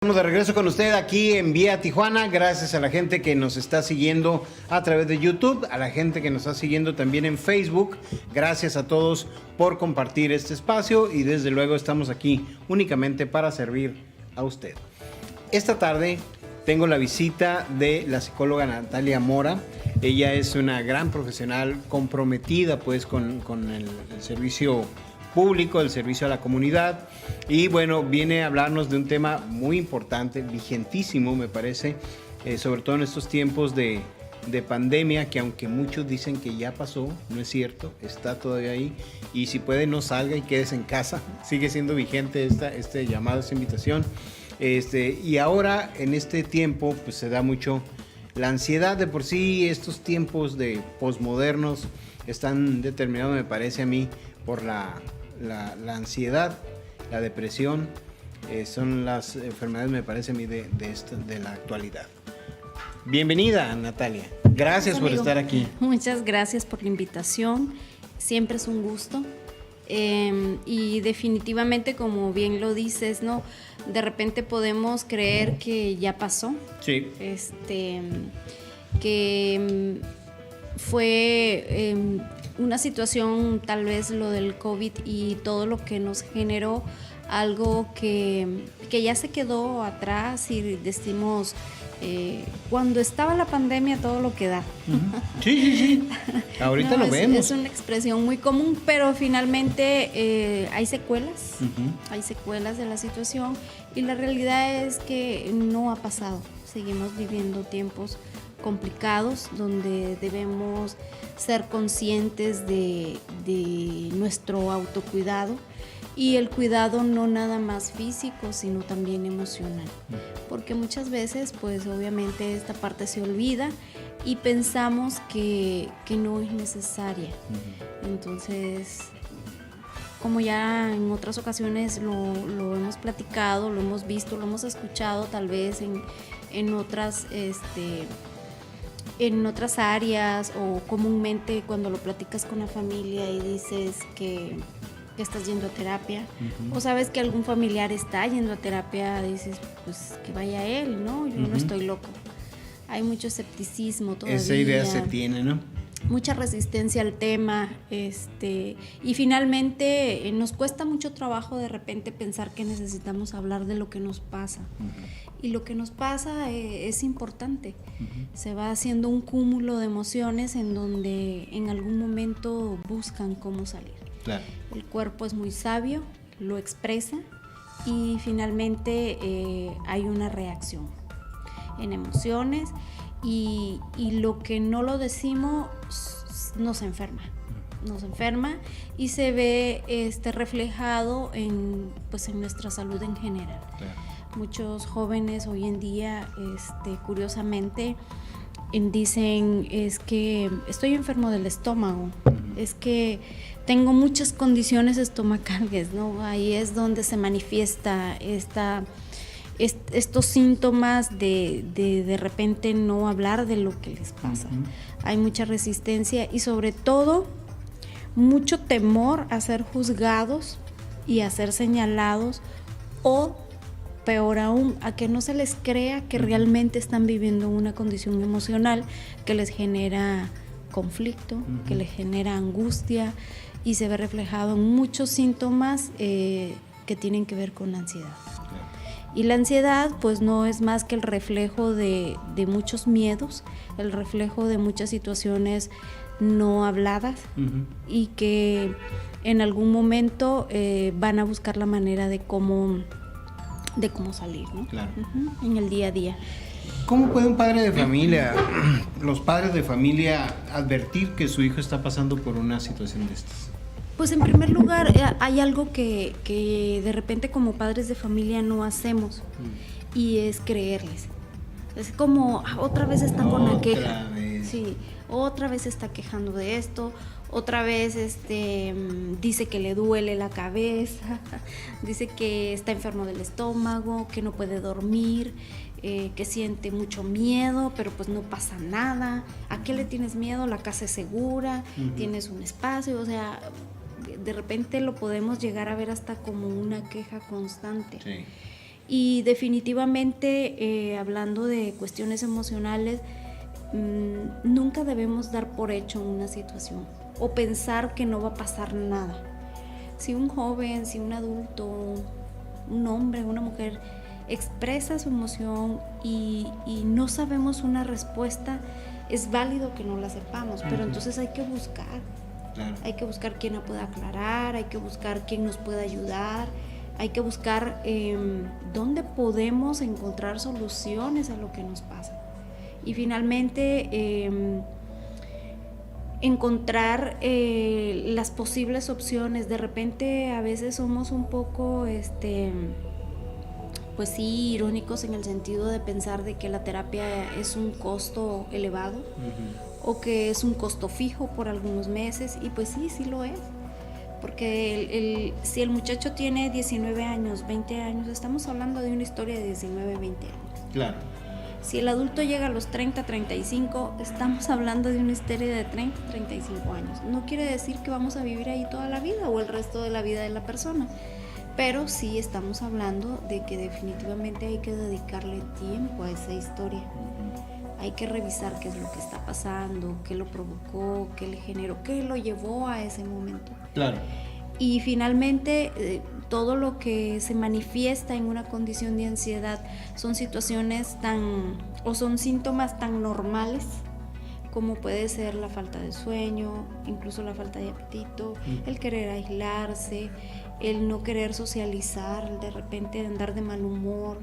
Estamos de regreso con usted aquí en Vía Tijuana. Gracias a la gente que nos está siguiendo a través de YouTube, a la gente que nos está siguiendo también en Facebook. Gracias a todos por compartir este espacio y desde luego estamos aquí únicamente para servir a usted. Esta tarde tengo la visita de la psicóloga Natalia Mora. Ella es una gran profesional comprometida pues con el servicio público, el servicio a la comunidad, y bueno, viene a hablarnos de un tema muy importante, vigentísimo me parece, sobre todo en estos tiempos de pandemia, que aunque muchos dicen que ya pasó, no es cierto, está todavía ahí, y si puede no salga y quédese en casa, sigue siendo vigente este llamado, esta invitación, y ahora en este tiempo pues se da mucho la ansiedad. De por sí estos tiempos de posmodernos están determinados, me parece a mí, por la ansiedad, la depresión, son las enfermedades, me parece a mí, de la actualidad. Bienvenida, Natalia. Gracias por estar aquí. Muchas gracias por la invitación. Siempre es un gusto. Y definitivamente, como bien lo dices, ¿no? De repente podemos creer que ya pasó. Sí. Que fue una situación, tal vez lo del COVID y todo lo que nos generó, algo que ya se quedó atrás, y decimos, cuando estaba la pandemia todo lo que da. Sí. Ahorita lo vemos. Es una expresión muy común, pero finalmente hay secuelas, hay secuelas de la situación, y la realidad es que no ha pasado. Seguimos viviendo tiempos complicados donde debemos ser conscientes de nuestro autocuidado, y el cuidado no nada más físico sino también emocional, porque muchas veces pues obviamente esta parte se olvida y pensamos que no es necesaria. Entonces, como ya en otras ocasiones lo hemos platicado, lo hemos visto, lo hemos escuchado tal vez en otras áreas, o comúnmente cuando lo platicas con la familia y dices que estás yendo a terapia, o sabes que algún familiar está yendo a terapia, dices pues que vaya él, ¿no? Yo no estoy loco. Hay mucho escepticismo todavía. Esa idea se tiene, ¿no? Mucha resistencia al tema, y finalmente nos cuesta mucho trabajo de repente pensar que necesitamos hablar de lo que nos pasa. Y lo que nos pasa es importante. Se va haciendo un cúmulo de emociones en donde en algún momento buscan cómo salir. Claro. El cuerpo es muy sabio, lo expresa, y finalmente hay una reacción en emociones, y lo que no lo decimos nos enferma y se ve reflejado en nuestra salud en general. Claro. Muchos jóvenes hoy en día, curiosamente, dicen, es que estoy enfermo del estómago, es que tengo muchas condiciones estomacales, ¿no? Ahí es donde se manifiesta estos síntomas de repente no hablar de lo que les pasa. Hay mucha resistencia y sobre todo mucho temor a ser juzgados y a ser señalados, o peor aún, a que no se les crea que realmente están viviendo una condición emocional que les genera conflicto, que les genera angustia, y se ve reflejado en muchos síntomas que tienen que ver con la ansiedad. Y la ansiedad pues no es más que el reflejo de muchos miedos, el reflejo de muchas situaciones no habladas, y que en algún momento van a buscar la manera de cómo salir, ¿no? Claro. En el día a día. ¿Cómo puede un padre de familia, los padres de familia, advertir que su hijo está pasando por una situación de estas? Pues en primer lugar hay algo que de repente como padres de familia no hacemos, y es creerles. Es como, otra vez está con la queja. Sí, otra vez está quejando de esto, otra vez dice que le duele la cabeza, dice que está enfermo del estómago, que no puede dormir, que siente mucho miedo, pero pues no pasa nada. ¿A qué le tienes miedo? La casa es segura, tienes un espacio, o sea, de repente lo podemos llegar a ver hasta como una queja constante. Sí. Y definitivamente, hablando de cuestiones emocionales, nunca debemos dar por hecho una situación o pensar que no va a pasar nada. Si un joven, si un adulto, un hombre, una mujer expresa su emoción y no sabemos una respuesta, es válido que no la sepamos, pero entonces hay que buscar. Claro. Hay que buscar quien la pueda aclarar, hay que buscar quien nos pueda ayudar, hay que buscar dónde podemos encontrar soluciones a lo que nos pasa. Y finalmente, encontrar las posibles opciones. De repente a veces somos un poco pues sí, irónicos en el sentido de pensar de que la terapia es un costo elevado, o que es un costo fijo por algunos meses, y pues sí lo es, porque si el muchacho tiene 19 años, 20 años, estamos hablando de una historia de 19, 20 años. Claro. Si el adulto llega a los 30, 35, estamos hablando de una historia de 30, 35 años. No quiere decir que vamos a vivir ahí toda la vida o el resto de la vida de la persona, pero sí estamos hablando de que definitivamente hay que dedicarle tiempo a esa historia. Hay que revisar qué es lo que está pasando, qué lo provocó, qué le generó, qué lo llevó a ese momento. Claro. Y finalmente, todo lo que se manifiesta en una condición de ansiedad son situaciones son síntomas tan normales como puede ser la falta de sueño, incluso la falta de apetito, el querer aislarse, el no querer socializar, el de repente andar de mal humor,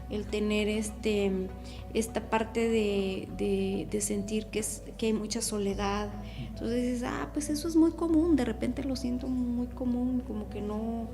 el tener esta parte de sentir que hay mucha soledad. Entonces dices, pues eso es muy común, de repente lo siento muy común, como que no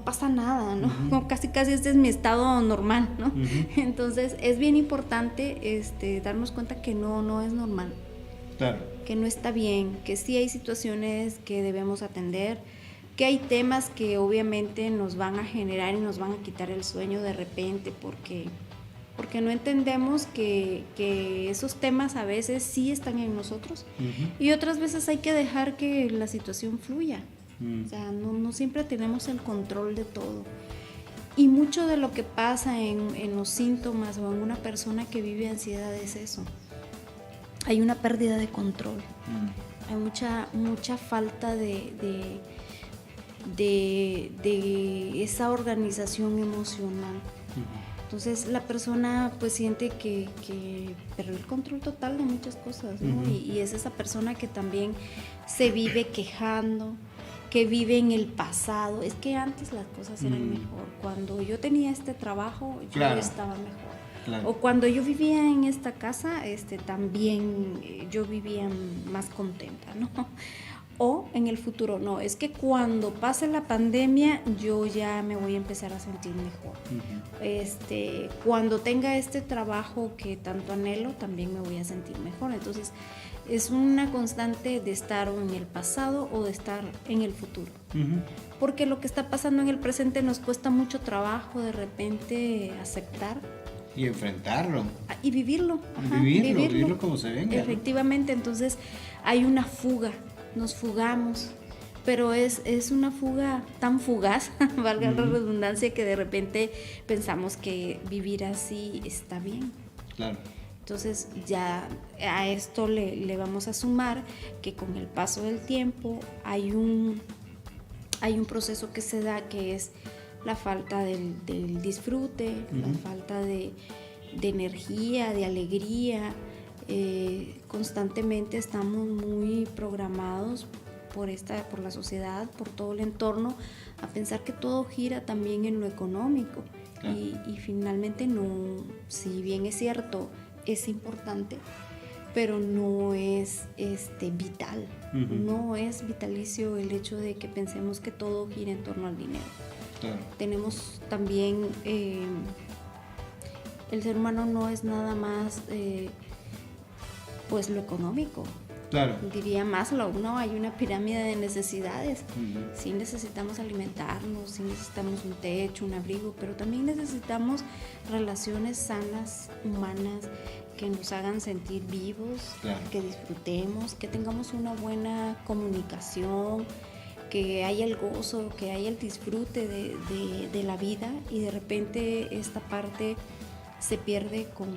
pasa nada, ¿no? Como casi este es mi estado normal, ¿no? Entonces es bien importante darnos cuenta que no es normal. Claro. Que no está bien, que sí hay situaciones que debemos atender, que hay temas que obviamente nos van a generar y nos van a quitar el sueño de repente porque no entendemos que esos temas a veces sí están en nosotros, y otras veces hay que dejar que la situación fluya. O sea, no siempre tenemos el control de todo. Y mucho de lo que pasa en los síntomas o en una persona que vive ansiedad es eso. Hay una pérdida de control. Hay mucha falta de esa organización emocional. Entonces la persona pues siente que perdió el control total de muchas cosas, ¿no? Y es esa persona que también se vive quejando, que vive en el pasado. Es que antes las cosas eran mejor. Cuando yo tenía este trabajo, yo estaba mejor. Claro. O cuando yo vivía en esta casa, también yo vivía más contenta, ¿no? O en el futuro, no, es que cuando pase la pandemia yo ya me voy a empezar a sentir mejor. Cuando tenga este trabajo que tanto anhelo, también me voy a sentir mejor. Entonces es una constante de estar o en el pasado o de estar en el futuro. Porque lo que está pasando en el presente nos cuesta mucho trabajo de repente aceptar. Y enfrentarlo. Y vivirlo. Vivirlo como se venga. Efectivamente, ¿no? Entonces hay una fuga. Nos fugamos, pero es una fuga tan fugaz, valga la redundancia, que de repente pensamos que vivir así está bien. Claro. Entonces ya a esto le vamos a sumar que con el paso del tiempo hay un proceso que se da, que es la falta del disfrute, la falta de energía, de alegría. Constantemente estamos muy programados por la sociedad, por todo el entorno, a pensar que todo gira también en lo económico. Claro. Y finalmente no, si bien es cierto, es importante, pero no es vital. No es vitalicio el hecho de que pensemos que todo gira en torno al dinero. Claro. Tenemos también el ser humano no es nada más pues lo económico. Claro. Diría Maslow, ¿no? Hay una pirámide de necesidades. Sí necesitamos alimentarnos, sí necesitamos un techo, un abrigo, pero también necesitamos relaciones sanas, humanas, que nos hagan sentir vivos, claro, que disfrutemos, que tengamos una buena comunicación, que haya el gozo, que haya el disfrute de la vida, y de repente esta parte se pierde con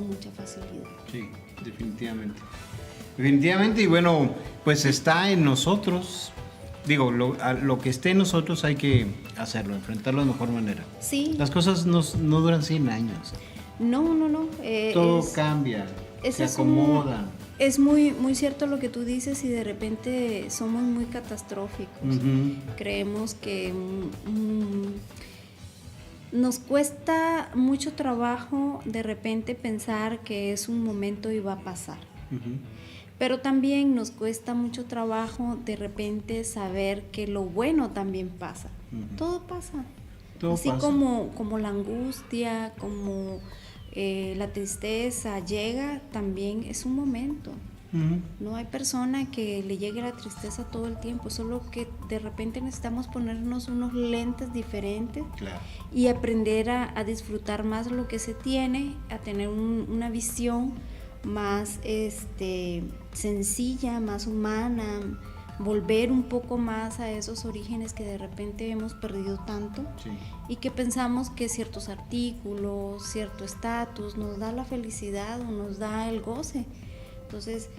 mucha facilidad. Sí, definitivamente. Definitivamente, y bueno, pues está en nosotros. Digo, lo que esté en nosotros hay que hacerlo, enfrentarlo de mejor manera. Sí. Las cosas no duran 100 años. No. Todo cambia, se acomoda. Es muy, muy cierto lo que tú dices, y de repente somos muy catastróficos. Uh-huh. Creemos que nos cuesta mucho trabajo de repente pensar que es un momento y va a pasar. Uh-huh. Pero también nos cuesta mucho trabajo de repente saber que lo bueno también pasa. Uh-huh. Todo pasa. Así pasa. Como la angustia, como la tristeza llega, también es un momento. Uh-huh. No hay persona que le llegue la tristeza todo el tiempo, solo que de repente necesitamos ponernos unos lentes diferentes. Claro. Y aprender a disfrutar más lo que se tiene, a tener una visión más sencilla, más humana, volver un poco más a esos orígenes que de repente hemos perdido tanto. Sí. Y que pensamos que ciertos artículos, cierto estatus nos da la felicidad o nos da el goce. Entonces,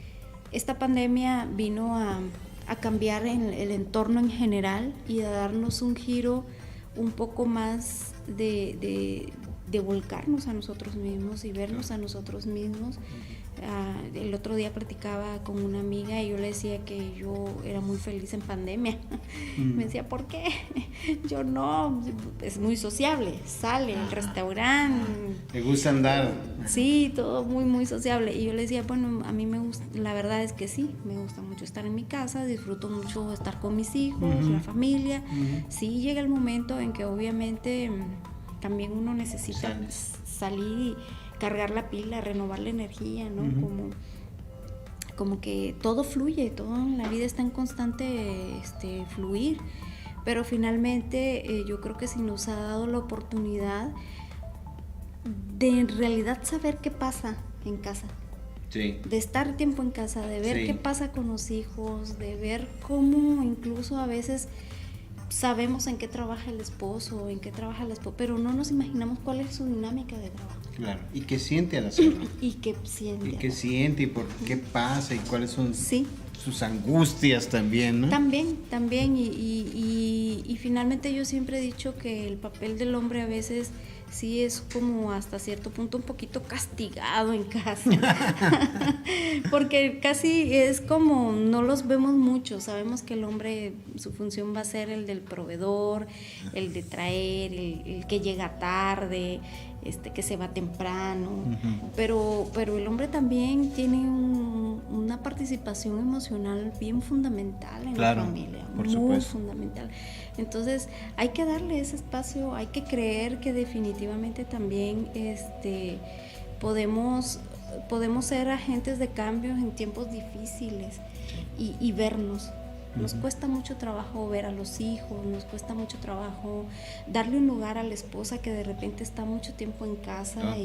esta pandemia vino a cambiar el entorno en general y a darnos un giro un poco más de volcarnos a nosotros mismos y vernos a nosotros mismos. El otro día platicaba con una amiga y yo le decía que yo era muy feliz en pandemia. Me decía, ¿por qué? Yo no, es muy sociable, sale al restaurante. ¿Te gusta andar? Sí, todo muy, muy sociable. Y yo le decía, bueno, a mí me gusta, la verdad es que sí, me gusta mucho estar en mi casa, disfruto mucho estar con mis hijos, la familia. Sí llega el momento en que obviamente también uno necesita salir y cargar la pila, renovar la energía, ¿no? Como que todo fluye, todo en la vida está en constante fluir, pero finalmente yo creo que si nos ha dado la oportunidad de en realidad saber qué pasa en casa. Sí. De estar tiempo en casa, de ver qué pasa con los hijos, de ver cómo incluso a veces sabemos en qué trabaja el esposo, en qué trabaja la esposa, pero no nos imaginamos cuál es su dinámica de trabajo. Claro, y qué siente al hacerlo. Y qué siente. Y por qué pasa, y cuáles son sus angustias también, ¿no? También, y finalmente yo siempre he dicho que el papel del hombre a veces sí es como hasta cierto punto un poquito castigado en casa, porque casi es como no los vemos mucho. Sabemos que el hombre, su función va a ser el del proveedor, el de traer, el que llega tarde, que se va temprano, pero el hombre también tiene una participación emocional bien fundamental en la familia, muy fundamental. Entonces hay que darle ese espacio, hay que creer que definitivamente también podemos ser agentes de cambio en tiempos difíciles y vernos. Nos cuesta mucho trabajo ver a los hijos, nos cuesta mucho trabajo darle un lugar a la esposa que de repente está mucho tiempo en casa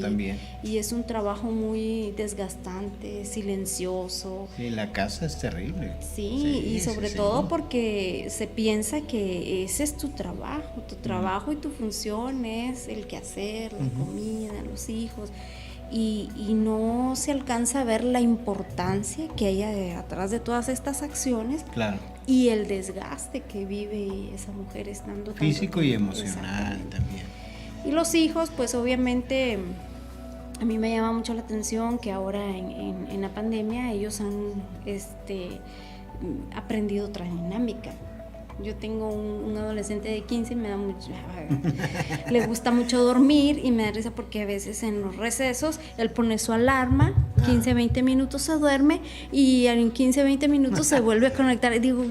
y es un trabajo muy desgastante, silencioso. Sí, la casa es terrible. Sí, y sobre todo porque se piensa que ese es tu trabajo y tu función es el quehacer, la comida, los hijos. Y no se alcanza a ver la importancia que hay atrás de todas estas acciones. Claro. Y el desgaste que vive esa mujer estando físico y emocional también. Y los hijos, pues obviamente a mí me llama mucho la atención que ahora en la pandemia ellos han aprendido otra dinámica. Yo tengo un adolescente de 15 y le gusta mucho dormir y me da risa porque a veces en los recesos él pone su alarma, 15, 20 minutos se duerme y en 15, 20 minutos se vuelve a conectar. Y digo,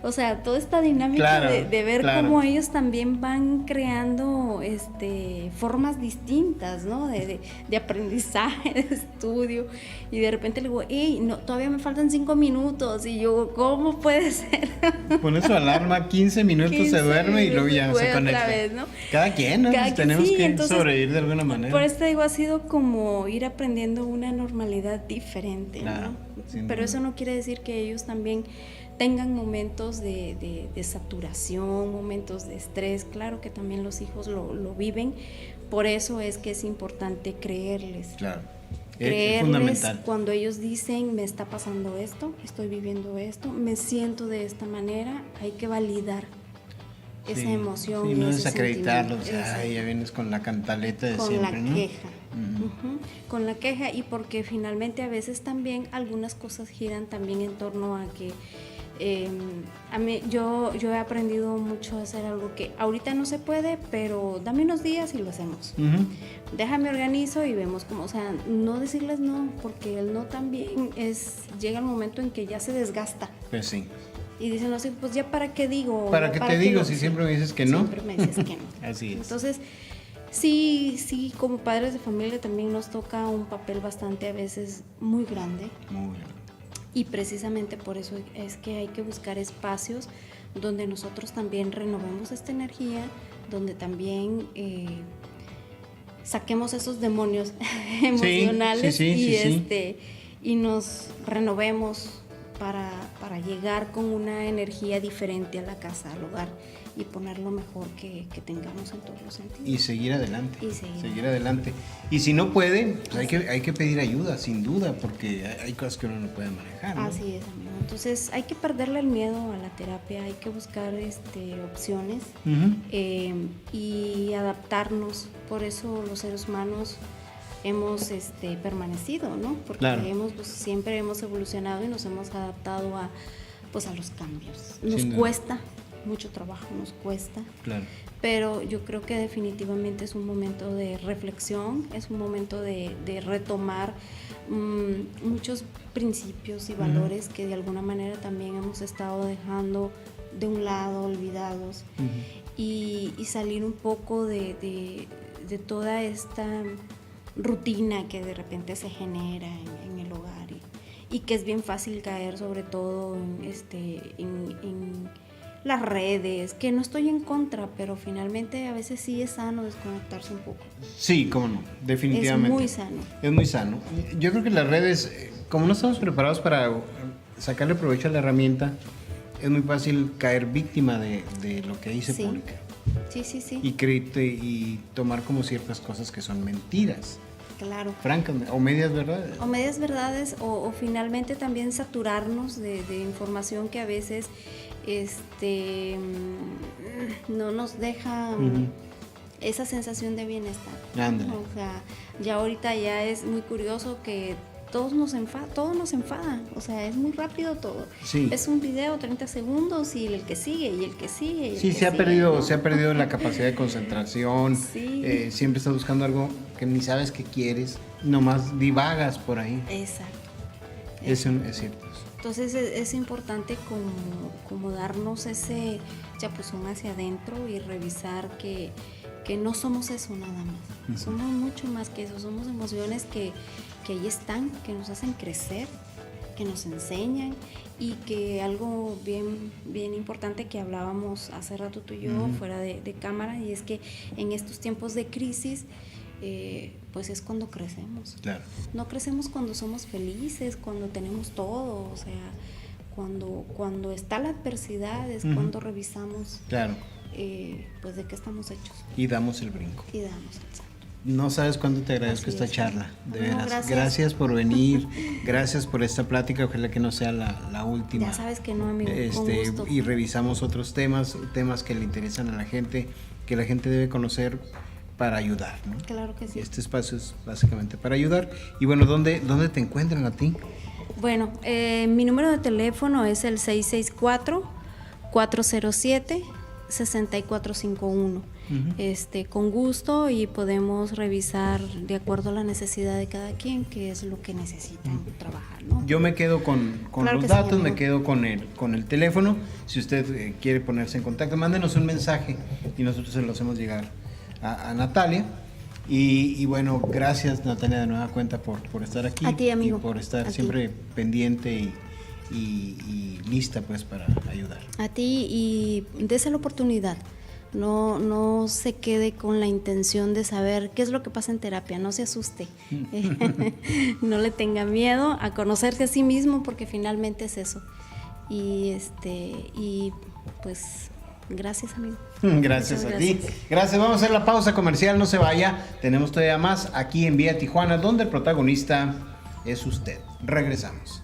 o sea, toda esta dinámica de ver cómo ellos también van creando formas distintas, ¿no? De aprendizaje, de estudio. Y de repente le digo, no, todavía me faltan 5 minutos. Y yo, ¿cómo puede ser? Pone su alarma, 15 minutos se duerme y luego ya se conecta. Otra vez, ¿no? Cada quien, ¿no? Tenemos que sobrevivir de alguna manera. Por eso te digo, ha sido como ir aprendiendo una normalidad diferente, ¿no? Pero eso no quiere decir que ellos también tengan momentos de saturación, momentos de estrés. Claro que también los hijos lo viven, por eso es que es importante creerles. Claro. Creerles Es fundamental. cuando ellos dicen, me está pasando esto, estoy viviendo esto, me siento de esta manera, hay que validar esa emoción. Sí, y no ese desacreditarlos. sentimiento. Ay, ya vienes con la cantaleta de Con siempre, la ¿no? queja. Con la queja, y porque finalmente a veces también algunas cosas giran también en torno a que a mí, yo he aprendido mucho a hacer algo que ahorita no se puede, pero dame unos días y lo hacemos. Déjame organizo y vemos cómo, o sea, no decirles no, porque el no también llega el momento en que ya se desgasta. Pues sí. Y dicen los hijos, pues ya para qué digo. ¿Para qué te digo si siempre me dices que no? Siempre me dices que no. Así es. Entonces, sí, como padres de familia también nos toca un papel bastante a veces muy grande. Muy bien. Y precisamente por eso es que hay que buscar espacios donde nosotros también renovemos esta energía, donde también saquemos esos demonios emocionales y nos renovemos para llegar con una energía diferente a la casa, al hogar, y poner lo mejor que tengamos en todos los sentidos. Y seguir adelante. Y seguir adelante. Y si no puede, pues hay que pedir ayuda, sin duda, porque hay cosas que uno no puede manejar, ¿no? Así es, amigo. Entonces hay que perderle el miedo a la terapia, hay que buscar opciones y adaptarnos. Por eso los seres humanos hemos permanecido, ¿no? Porque claro. Siempre hemos evolucionado y nos hemos adaptado a los cambios. Nos cuesta mucho trabajo, nos cuesta. Claro. Pero yo creo que definitivamente es un momento de reflexión, es un momento de retomar muchos principios y valores que de alguna manera también hemos estado dejando de un lado, olvidados, y salir un poco de toda esta rutina que de repente se genera en el hogar y que es bien fácil caer sobre todo en las redes, que no estoy en contra, pero finalmente a veces sí es sano desconectarse un poco. Sí, cómo no, definitivamente. Es muy sano. Es muy sano. Yo creo que las redes, como no estamos preparados para sacarle provecho a la herramienta, es muy fácil caer víctima de lo que ahí se publica. Sí. Y tomar como ciertas cosas que son mentiras. Claro. Francamente, o medias verdades. O medias verdades, o finalmente también saturarnos de información que a veces no nos deja esa sensación de bienestar. Ándale. O sea, ya ahorita ya es muy curioso que todo nos enfada, o sea, es muy rápido todo. Sí. Es un video, 30 segundos y el que sigue, y el que sigue. Sí, se ha perdido la capacidad de concentración. Sí. Siempre estás buscando algo que ni sabes qué quieres, nomás divagas por ahí. Exacto. Es cierto. Entonces es importante como darnos ese chapuzón hacia adentro y revisar que no somos eso nada más. Somos mucho más que eso, somos emociones que ahí están, que nos hacen crecer, que nos enseñan, y que algo bien importante que hablábamos hace rato tú y yo fuera de cámara, y es que en estos tiempos de crisis pues es cuando crecemos. Claro. No crecemos cuando somos felices, cuando tenemos todo, o sea, cuando está la adversidad es cuando revisamos claro. Pues de qué estamos hechos. Y damos el brinco. Y damos el salto. No sabes cuánto te agradezco esta charla, de veras. Gracias. Gracias por venir, gracias por esta plática, ojalá que no sea la última. Ya sabes que no, amigo, con gusto. Y revisamos otros temas que le interesan a la gente, que la gente debe conocer para ayudar, ¿no? Claro que sí. Este espacio es básicamente para ayudar. Y bueno, ¿dónde te encuentran a ti? Bueno, mi número de teléfono es el 664-407-6451. Con gusto, y podemos revisar de acuerdo a la necesidad de cada quien, qué es lo que necesitan trabajar, ¿no? Yo me quedo con Claro los que datos, sí, me quedo con el teléfono. Si usted quiere ponerse en contacto, mándenos un mensaje y nosotros se lo hacemos llegar a Natalia. Y bueno, gracias Natalia de nueva cuenta por estar aquí. A ti, amigo. Y por estar siempre pendiente y lista pues para ayudar. A ti, y dese la oportunidad. No se quede con la intención de saber qué es lo que pasa en terapia, no se asuste. No le tenga miedo a conocerse a sí mismo, porque finalmente es eso. y pues gracias, amigo. Gracias Muchas a ti. gracias. Gracias. Vamos a hacer la pausa comercial, no se vaya. Tenemos todavía más aquí en Vía Tijuana, donde el protagonista es usted. Regresamos.